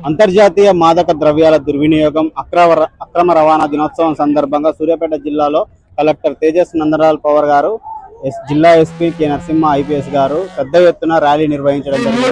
అంతర్జాతీయ మాదక ద్రవ్యాల దుర్వినియోగం అక్రమ రవాణా దినోత్సవం సందర్భంగా సూర్యాపేట జిల్లాలో కలెక్టర్ తేజస్ నందలాల్ పవర్ గారు, జిల్లా ఎస్పీ కె నరసింహ ఐపీఎస్ గారు పెద్ద ఎత్తున ర్యాలీ నిర్వహించడం జరిగింది.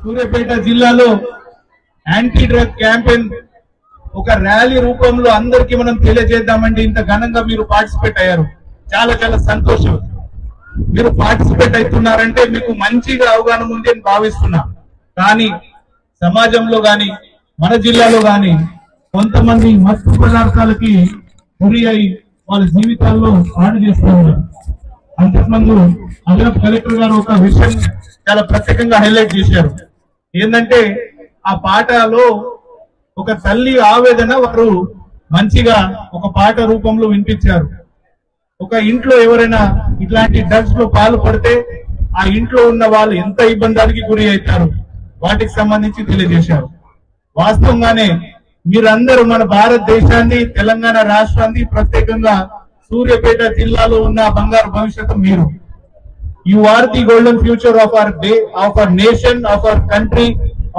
సూర్యాపేట జిల్లాలో యాంటీ డ్రగ్ క్యాంపెయిన్ ఒక ర్యాలీ రూపంలో అందరికీ మనం తెలియజేద్దామండి. ఇంత ఘనంగా మీరు పార్టిసిపేట్ అయ్యారు, చాలా చాలా సంతోషం. మీరు పార్టిసిపేట్ అవుతున్నారంటే మీకు మంచిగా అవగాహన ఉంది అని భావిస్తున్నా. కానీ సమాజంలో గాని మన జిల్లాలో గాని కొంతమంది మత్తు పదార్థాలకి గురి అయి వాళ్ళ జీవితాల్లో పాడు చేస్తున్నారు. అంతకుముందు అదనపు కలెక్టర్ గారు ఒక విషయం చాలా ప్రత్యేకంగా హైలైట్ చేశారు. ఏంటంటే ఆ పాటలో ఒక తల్లి ఆవేదన వారు మంచిగా ఒక పాట రూపంలో వినిపించారు. ఒక ఇంట్లో ఎవరైనా ఇట్లాంటి డ్రగ్స్ లో పాల్పడితే ఆ ఇంట్లో ఉన్న వాళ్ళు ఎంత ఇబ్బందానికి గురి అవుతారు వాటికి సంబంధించి తెలియజేశారు. వాస్తవంగానే మీరందరూ మన భారతదేశాన్ని, తెలంగాణ రాష్ట్రాన్ని, ప్రత్యేకంగా సూర్యాపేట జిల్లాలో ఉన్న బంగారు భవిష్యత్తు మీరు. You are the golden future of our day, of our nation, of our country,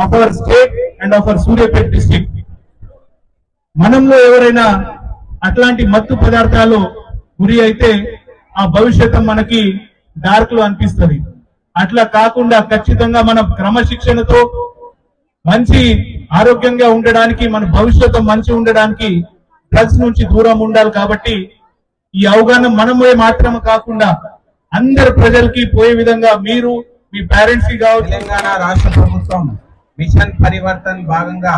of our state and of our Suryapet district. మనంలో ఎవరైనా అట్లాంటి మత్తు పదార్థాలు గురి అయితే ఆ భవిష్యత్తు మనకి డార్క్ లో అనిపిస్తుంది. అట్లా కాకుండా ఖచ్చితంగా మనం క్రమశిక్షణతో మంచి ఆరోగ్యంగా ఉండడానికి, మన భవిష్యత్తు మంచి ఉండడానికి డ్రగ్స్ నుంచి దూరం ఉండాలి. కాబట్టి ఈ అవగాహన మనమే మాత్రమే కాకుండా అందరు ప్రజలకి పోయే విధంగా మీరు మీ పేరెంట్స్ కి కావచ్చు. తెలంగాణ రాష్ట్ర ప్రభుత్వం మిషన్ పరివర్తన్ భాగంగా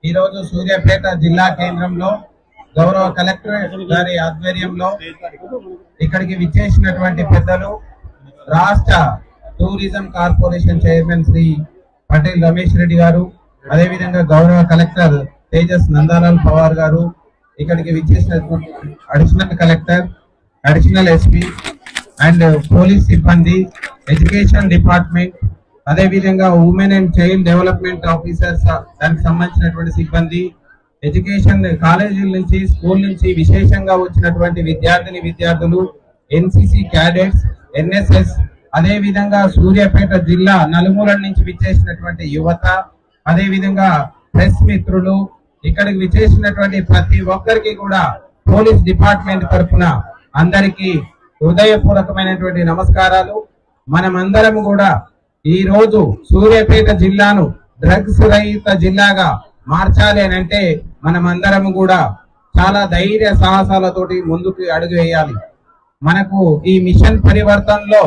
ఈ రోజు సూర్యాపేట జిల్లా కేంద్రంలో గౌరవ కలెక్టర్ గారి ఆధ్వర్యంలో ఇక్కడికి విచ్చేసినటువంటి పెద్దలు, రాష్ట్ర tourism corporation chairman Shri Patel Ramesh Reddy గారు, అదేవిధంగా గౌరవ కలెక్టర్ తేజస్ నందలాల్ పవార్ గారు, ఇక్కడికి విచ్చేసినటువంటి additional collector, additional SP and police సిబ్బంది, ఎడ్యుకేషన్ డిపార్ట్మెంట్, అదేవిధంగా women and child development officers, దానికి సంబంధించినటువంటి సిబ్బంది, ఎడ్యుకేషన్ కాలేజీల నుంచి, స్కూల్ నుంచి విశేషంగా వచ్చినటువంటి విద్యార్థులు, ఎన్సిసి క్యాడెట్స్, ఎన్ఎస్ఎస్, అదేవిధంగా సూర్యాపేట జిల్లా నలుమూలల నుంచి విచ్చేసినటువంటి యువత, అదేవిధంగా ప్రెస్ మిత్రులు, ఇక్కడికి విచ్చేసినటువంటి ప్రతి ఒక్కరికి కూడా పోలీస్ డిపార్ట్మెంట్ తరఫున అందరికీ హృదయపూర్వకమైనటువంటి నమస్కారాలు. మనమందరం కూడా ఈ రోజు సూర్యాపేట జిల్లాను డ్రగ్స్ రహిత జిల్లాగా మార్చాలి అని అంటే మనమందరం కూడా చాలా ధైర్య సాహసాలతోటి ముందుకు అడుగు వేయాలి. మనకు ఈ మిషన్ పరివర్తనలో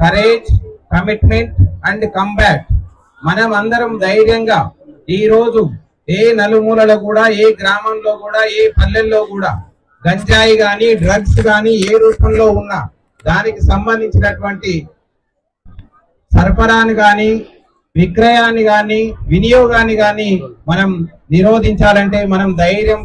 కరేజ్, కమిట్మెంట్ అండ్ కంబ్యాట్, మనం అందరం ధైర్యంగా ఈ రోజు ఏ నలుమూలలో కూడా, ఏ గ్రామంలో కూడా, ఏ పల్లెల్లో కూడా గంజాయి గాని, డ్రగ్స్ గాని ఏ రూపంలో ఉన్నా దానికి సంబంధించినటువంటి సరఫరాని గాని, విక్రయాన్ని గాని, వినియోగాన్ని గాని మనం నిరోధించాలంటే మనం ధైర్యం